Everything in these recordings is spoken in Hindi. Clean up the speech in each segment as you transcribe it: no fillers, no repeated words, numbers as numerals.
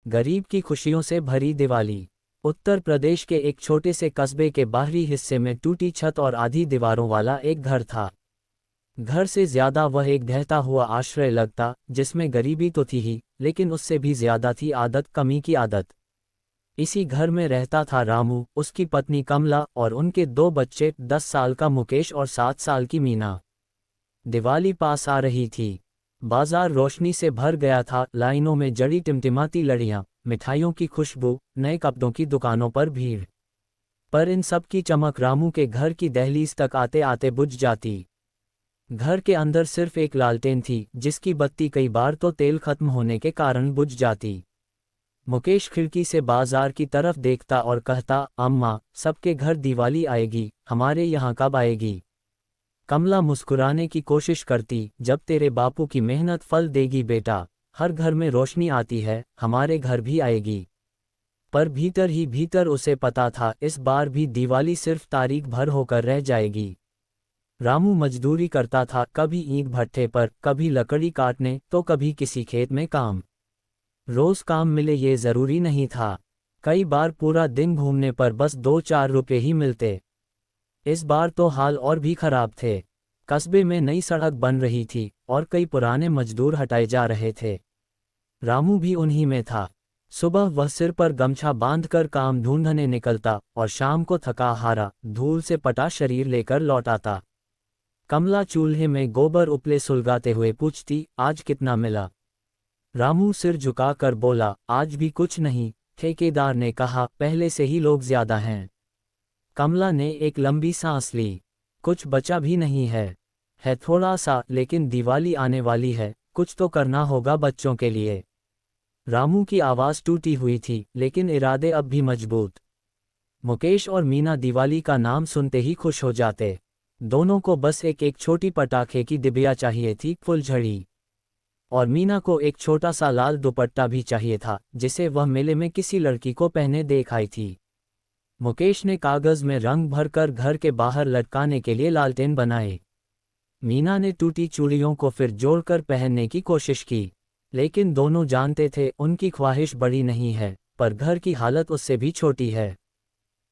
गरीब की खुशियों से भरी दिवाली। उत्तर प्रदेश के एक छोटे से कस्बे के बाहरी हिस्से में टूटी छत और आधी दीवारों वाला एक घर था। घर से ज्यादा वह एक ढहता हुआ आश्रय लगता, जिसमें गरीबी तो थी ही, लेकिन उससे भी ज्यादा थी आदत, कमी की आदत। इसी घर में रहता था रामू, उसकी पत्नी कमला और उनके दो बच्चे, 10 साल का मुकेश और 7 साल की मीना। दिवाली पास आ रही थी। बाजार रोशनी से भर गया था, लाइनों में जड़ी टिमटिमाती लड़ियां, मिठाइयों की खुशबू, नए कपड़ों की दुकानों पर भीड़। पर इन सब की चमक रामू के घर की दहलीज तक आते आते बुझ जाती। घर के अंदर सिर्फ एक लालटेन थी, जिसकी बत्ती कई बार तो तेल खत्म होने के कारण बुझ जाती। मुकेश खिड़की से बाजार की तरफ देखता और कहता, अम्मा, सबके घर दिवाली आएगी, हमारे यहाँ कब आएगी? कमला मुस्कुराने की कोशिश करती, जब तेरे बापू की मेहनत फल देगी बेटा, हर घर में रोशनी आती है, हमारे घर भी आएगी। पर भीतर ही भीतर उसे पता था, इस बार भी दिवाली सिर्फ तारीख भर होकर रह जाएगी। रामू मजदूरी करता था, कभी ईंट भट्ठे पर, कभी लकड़ी काटने, तो कभी किसी खेत में काम। रोज काम मिले ये जरूरी नहीं था। कई बार पूरा दिन घूमने पर बस 2-4 रुपए ही मिलते। इस बार तो हाल और भी खराब थे। कस्बे में नई सड़क बन रही थी और कई पुराने मजदूर हटाए जा रहे थे। रामू भी उन्हीं में था। सुबह वह सिर पर गमछा बांधकर काम ढूंढने निकलता और शाम को थका हारा, धूल से पटा शरीर लेकर लौट आता। कमला चूल्हे में गोबर उपले सुलगाते हुए पूछती, आज कितना मिला? रामू सिर झुकाकर बोला, आज भी कुछ नहीं, ठेकेदार ने कहा, पहले से ही लोग ज्यादा हैं। कमला ने एक लंबी सांस ली। कुछ बचा भी नहीं है थोड़ा सा, लेकिन दिवाली आने वाली है, कुछ तो करना होगा बच्चों के लिए। रामू की आवाज टूटी हुई थी, लेकिन इरादे अब भी मजबूत। मुकेश और मीना दिवाली का नाम सुनते ही खुश हो जाते। दोनों को बस एक एक छोटी पटाखे की डिबिया चाहिए थी, फुलझड़ी। और मीना को एक छोटा सा लाल दुपट्टा भी चाहिए था, जिसे वह मेले में किसी लड़की को पहने देख आई थी। मुकेश ने कागज में रंग भरकर घर के बाहर लटकाने के लिए लालटेन बनाए। मीना ने टूटी चूड़ियों को फिर जोड़कर पहनने की कोशिश की, लेकिन दोनों जानते थे उनकी ख्वाहिश बड़ी नहीं है, पर घर की हालत उससे भी छोटी है।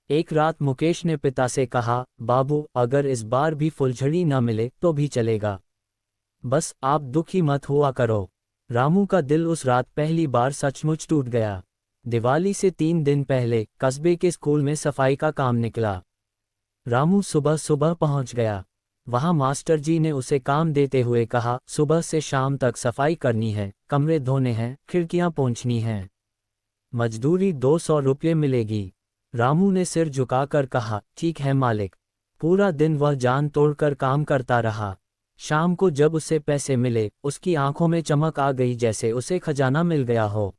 एक रात मुकेश ने पिता से कहा, बाबू, अगर इस बार भी फुलझड़ी न मिले तो भी चलेगा, बस आप दुखी मत हुआ करो। रामू का दिल उस रात पहली बार सचमुच टूट गया। दिवाली से 3 दिन पहले कस्बे के स्कूल में सफाई का काम निकला। रामू सुबह सुबह पहुंच गया। वहां मास्टर जी ने उसे काम देते हुए कहा, सुबह से शाम तक सफाई करनी है, कमरे धोने हैं, खिड़कियां पोंछनी हैं। मजदूरी 200 रुपये मिलेगी। रामू ने सिर झुकाकर कहा, ठीक है मालिक। पूरा दिन वह जान तोड़कर काम करता रहा। शाम को जब उसे पैसे मिले, उसकी आंखों में चमक आ गई, जैसे उसे खजाना मिल गया हो।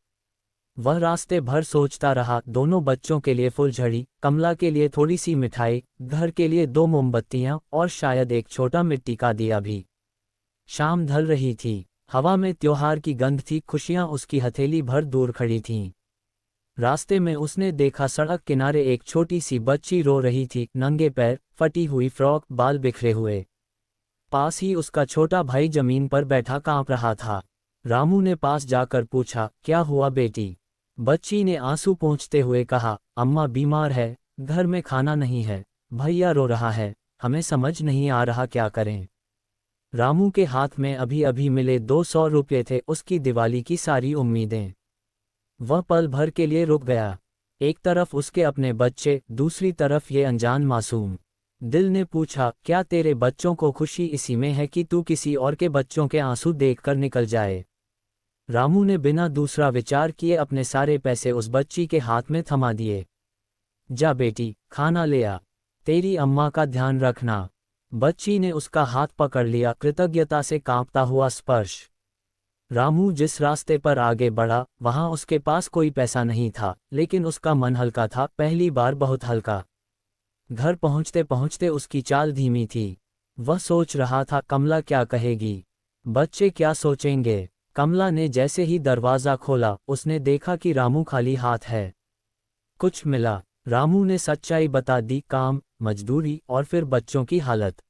वह रास्ते भर सोचता रहा, दोनों बच्चों के लिए फुलझड़ी, कमला के लिए थोड़ी सी मिठाई, घर के लिए 2 मोमबत्तियां और शायद एक छोटा मिट्टी का दिया भी। शाम ढल रही थी। हवा में त्योहार की गंध थी, खुशियां उसकी हथेली भर दूर खड़ी थीं। रास्ते में उसने देखा, सड़क किनारे एक छोटी सी बच्ची रो रही थी, नंगे पैर, फटी हुई फ्रॉक, बाल बिखरे हुए। पास ही उसका छोटा भाई जमीन पर बैठा कांप रहा था। रामू ने पास जाकर पूछा, क्या हुआ बेटी? बच्ची ने आंसू पोंछते हुए कहा, अम्मा बीमार है, घर में खाना नहीं है, भैया रो रहा है, हमें समझ नहीं आ रहा क्या करें। रामू के हाथ में अभी अभी मिले 200 रुपये थे, उसकी दिवाली की सारी उम्मीदें। वह पल भर के लिए रुक गया। एक तरफ उसके अपने बच्चे, दूसरी तरफ ये अनजान मासूम। दिल ने पूछा, क्या तेरे बच्चों को खुशी इसी में है कि तू किसी और के बच्चों के आंसू देखकर निकल जाए? रामू ने बिना दूसरा विचार किए अपने सारे पैसे उस बच्ची के हाथ में थमा दिए। जा बेटी, खाना ले आ, तेरी अम्मा का ध्यान रखना। बच्ची ने उसका हाथ पकड़ लिया, कृतज्ञता से कांपता हुआ स्पर्श। रामू जिस रास्ते पर आगे बढ़ा, वहां उसके पास कोई पैसा नहीं था, लेकिन उसका मन हल्का था, पहली बार बहुत हल्का। घर पहुंचते पहुंचते उसकी चाल धीमी थी। वह सोच रहा था, कमला क्या कहेगी, बच्चे क्या सोचेंगे। कमला ने जैसे ही दरवाज़ा खोला, उसने देखा कि रामू खाली हाथ है। कुछ मिला? रामू ने सच्चाई बता दी, काम, मजदूरी और फिर बच्चों की हालत।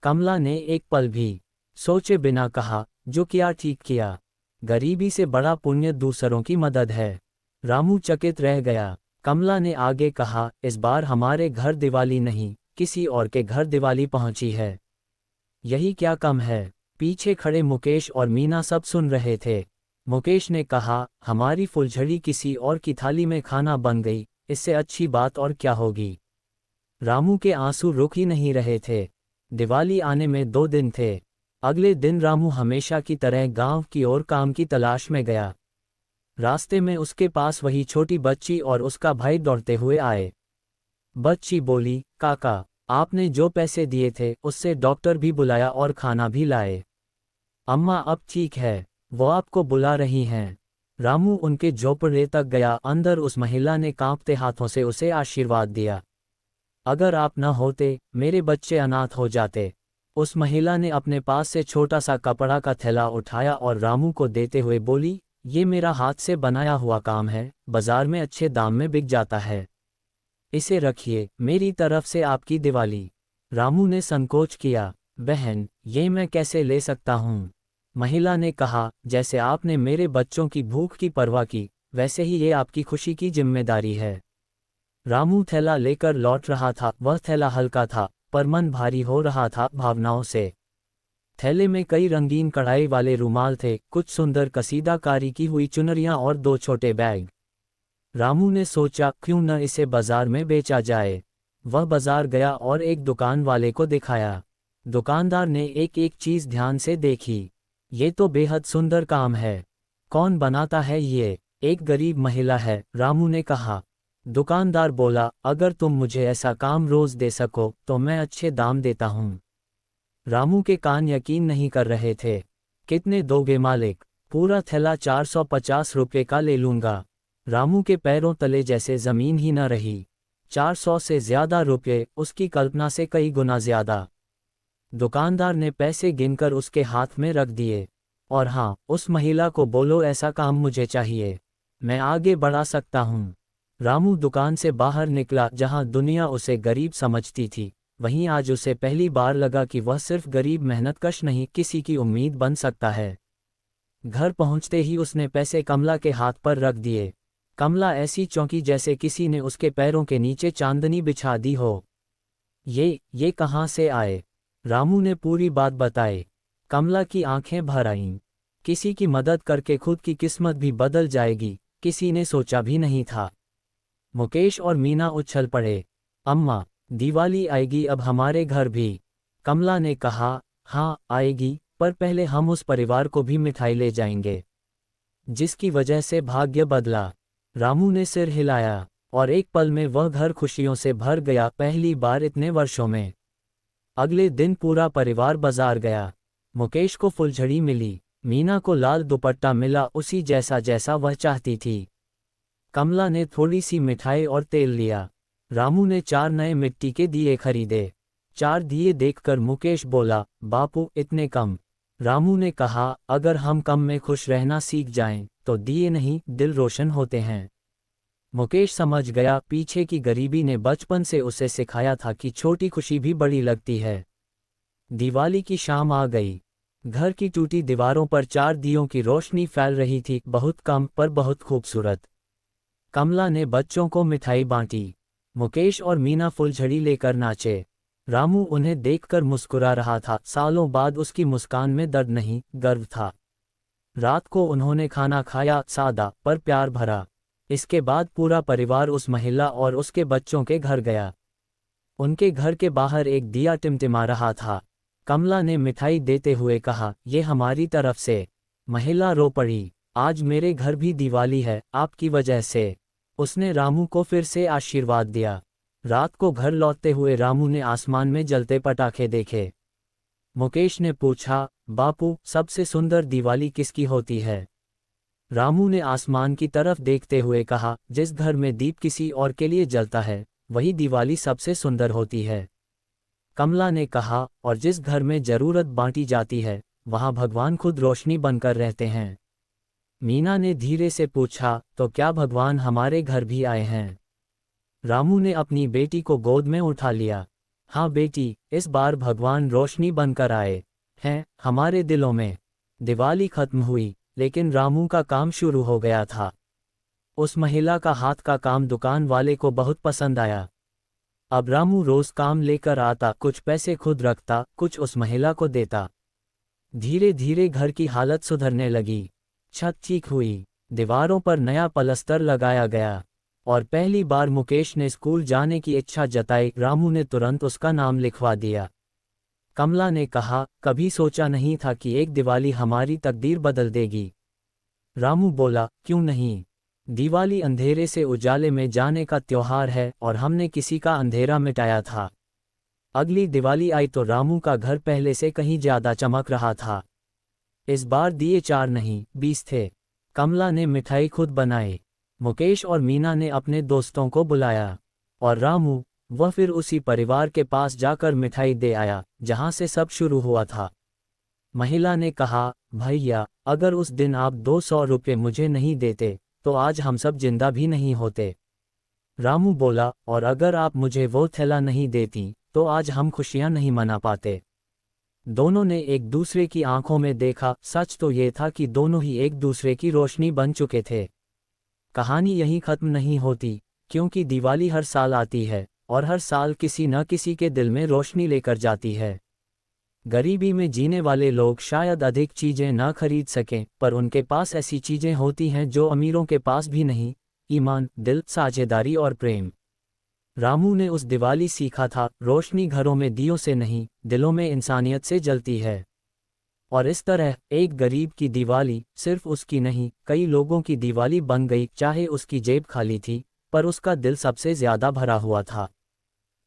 कमला ने एक पल भी सोचे बिना कहा, जो किया ठीक किया। गरीबी से बड़ा पुण्य दूसरों की मदद है। रामू चकित रह गया। कमला ने आगे कहा, इस बार हमारे घर दिवाली नहीं, किसी और के घर दिवाली पहुंची है। यही क्या कम है? पीछे खड़े मुकेश और मीना सब सुन रहे थे। मुकेश ने कहा, हमारी फुलझड़ी किसी और की थाली में खाना बन गई, इससे अच्छी बात और क्या होगी? रामू के आंसू रुक ही नहीं रहे थे। दिवाली आने में 2 दिन थे। अगले दिन रामू हमेशा की तरह गांव की ओर काम की तलाश में गया। रास्ते में उसके पास वही छोटी बच्ची और उसका भाई दौड़ते हुए आए। बच्ची बोली, काका, आपने जो पैसे दिए थे उससे डॉक्टर भी बुलाया और खाना भी लाए। अम्मा अब ठीक है, वो आपको बुला रही हैं। रामू उनके झोपड़े तक गया। अंदर उस महिला ने कांपते हाथों से उसे आशीर्वाद दिया। अगर आप न होते, मेरे बच्चे अनाथ हो जाते। उस महिला ने अपने पास से छोटा सा कपड़ा का थैला उठाया और रामू को देते हुए बोली, ये मेरा हाथ से बनाया हुआ काम है, बाजार में अच्छे दाम में बिक जाता है। इसे रखिए, मेरी तरफ से आपकी दिवाली। रामू ने संकोच किया, बहन, ये मैं कैसे ले सकता हूँ? महिला ने कहा, जैसे आपने मेरे बच्चों की भूख की परवाह की, वैसे ही ये आपकी खुशी की जिम्मेदारी है। रामू थैला लेकर लौट रहा था। वह थैला हल्का था, पर मन भारी हो रहा था भावनाओं से। थैले में कई रंगीन कढ़ाई वाले रुमाल थे, कुछ सुंदर कसीदाकारी की हुई चुनरियां और 2 छोटे बैग। रामू ने सोचा, क्यों न इसे बाजार में बेचा जाए। वह बाजार गया और एक दुकान वाले को दिखाया। दुकानदार ने एक एक चीज ध्यान से देखी। ये तो बेहद सुंदर काम है। कौन बनाता है ये? एक गरीब महिला है, रामू ने कहा। दुकानदार बोला, अगर तुम मुझे ऐसा काम रोज दे सको तो मैं अच्छे दाम देता हूँ। रामू के कान यकीन नहीं कर रहे थे। कितने दोगे मालिक? पूरा थैला 450 रुपये का ले लूँगा। रामू के पैरों तले जैसे जमीन ही न रही। 400 से ज्यादा रुपये, उसकी कल्पना से कई गुना ज्यादा। दुकानदार ने पैसे गिनकर उसके हाथ में रख दिए। और हाँ, उस महिला को बोलो ऐसा काम मुझे चाहिए, मैं आगे बढ़ा सकता हूँ। रामू दुकान से बाहर निकला। जहाँ दुनिया उसे गरीब समझती थी, वहीं आज उसे पहली बार लगा कि वह सिर्फ गरीब मेहनतकश नहीं, किसी की उम्मीद बन सकता है। घर पहुंचते ही उसने पैसे कमला के हाथ पर रख दिए। कमला ऐसी चौंकी जैसे किसी ने उसके पैरों के नीचे चांदनी बिछा दी हो। ये कहाँ से आए? रामू ने पूरी बात बताई। कमला की आंखें भर आईं। किसी की मदद करके खुद की किस्मत भी बदल जाएगी, किसी ने सोचा भी नहीं था। मुकेश और मीना उछल पड़े। अम्मा, दिवाली आएगी अब हमारे घर भी। कमला ने कहा, हाँ आएगी, पर पहले हम उस परिवार को भी मिठाई ले जाएंगे जिसकी वजह से भाग्य बदला। रामू ने सिर हिलाया और एक पल में वह घर खुशियों से भर गया, पहली बार इतने वर्षों में। अगले दिन पूरा परिवार बाजार गया। मुकेश को फुलझड़ी मिली, मीना को लाल दुपट्टा मिला, उसी जैसा जैसा वह चाहती थी। कमला ने थोड़ी सी मिठाई और तेल लिया। रामू ने 4 नए मिट्टी के दिए खरीदे। 4 दिए देखकर मुकेश बोला, बापू इतने कम? रामू ने कहा, अगर हम कम में खुश रहना सीख जाएं, तो दिए नहीं, दिल रोशन होते हैं। मुकेश समझ गया, पीछे की गरीबी ने बचपन से उसे सिखाया था कि छोटी खुशी भी बड़ी लगती है। दिवाली की शाम आ गई। घर की टूटी दीवारों पर 4 दियों की रोशनी फैल रही थी, बहुत कम पर बहुत खूबसूरत। कमला ने बच्चों को मिठाई बांटी। मुकेश और मीना फुलझड़ी लेकर नाचे। रामू उन्हें देखकर मुस्कुरा रहा था। सालों बाद उसकी मुस्कान में दर्द नहीं, गर्व था। रात को उन्होंने खाना खाया, सादा पर प्यार भरा। इसके बाद पूरा परिवार उस महिला और उसके बच्चों के घर गया। उनके घर के बाहर एक दिया टिमटिमा रहा था। कमला ने मिठाई देते हुए कहा, ये हमारी तरफ से। महिला रो पड़ी, आज मेरे घर भी दिवाली है, आपकी वजह से। उसने रामू को फिर से आशीर्वाद दिया। रात को घर लौटते हुए रामू ने आसमान में जलते पटाखे देखे। मुकेश ने पूछा, बापू सबसे सुंदर दिवाली किसकी होती है? रामू ने आसमान की तरफ देखते हुए कहा, जिस घर में दीप किसी और के लिए जलता है, वही दिवाली सबसे सुंदर होती है। कमला ने कहा, और जिस घर में जरूरत बांटी जाती है, वहाँ भगवान खुद रोशनी बनकर रहते हैं। मीना ने धीरे से पूछा, तो क्या भगवान हमारे घर भी आए हैं? रामू ने अपनी बेटी को गोद में उठा लिया। हाँ बेटी, इस बार भगवान रोशनी बनकर आए हैं हमारे दिलों में। दिवाली खत्म हुई। लेकिन रामू का काम शुरू हो गया था। उस महिला का हाथ का काम दुकान वाले को बहुत पसंद आया। अब रामू रोज काम लेकर आता, कुछ पैसे खुद रखता, कुछ उस महिला को देता। धीरे धीरे घर की हालत सुधरने लगी। छत ठीक हुई, दीवारों पर नया पलस्तर लगाया गया, और पहली बार मुकेश ने स्कूल जाने की इच्छा जताई। रामू ने तुरंत उसका नाम लिखवा दिया। कमला ने कहा, कभी सोचा नहीं था कि एक दिवाली हमारी तकदीर बदल देगी। रामू बोला, क्यों नहीं? दिवाली अंधेरे से उजाले में जाने का त्योहार है, और हमने किसी का अंधेरा मिटाया था। अगली दिवाली आई तो रामू का घर पहले से कहीं ज्यादा चमक रहा था। इस बार दिए 4 नहीं 20 थे। कमला ने मिठाई खुद बनाई। मुकेश और मीना ने अपने दोस्तों को बुलाया, और रामू, वह फिर उसी परिवार के पास जाकर मिठाई दे आया जहां से सब शुरू हुआ था। महिला ने कहा, भैया, अगर उस दिन आप 200 रुपये मुझे नहीं देते तो आज हम सब जिंदा भी नहीं होते। रामू बोला, और अगर आप मुझे वो थैला नहीं देती तो आज हम खुशियां नहीं मना पाते। दोनों ने एक दूसरे की आंखों में देखा। सच तो ये था कि दोनों ही एक दूसरे की रोशनी बन चुके थे। कहानी यहीं खत्म नहीं होती, क्योंकि दिवाली हर साल आती है, और हर साल किसी न किसी के दिल में रोशनी लेकर जाती है। गरीबी में जीने वाले लोग शायद अधिक चीजें न खरीद सकें, पर उनके पास ऐसी चीजें होती हैं जो अमीरों के पास भी नहीं: ईमान, दिल, साझेदारी और प्रेम। रामू ने उस दिवाली सीखा था, रोशनी घरों में दियों से नहीं, दिलों में इंसानियत से जलती है। और इस तरह एक गरीब की दिवाली सिर्फ उसकी नहीं, कई लोगों की दिवाली बन गई। चाहे उसकी जेब खाली थी, पर उसका दिल सबसे ज्यादा भरा हुआ था।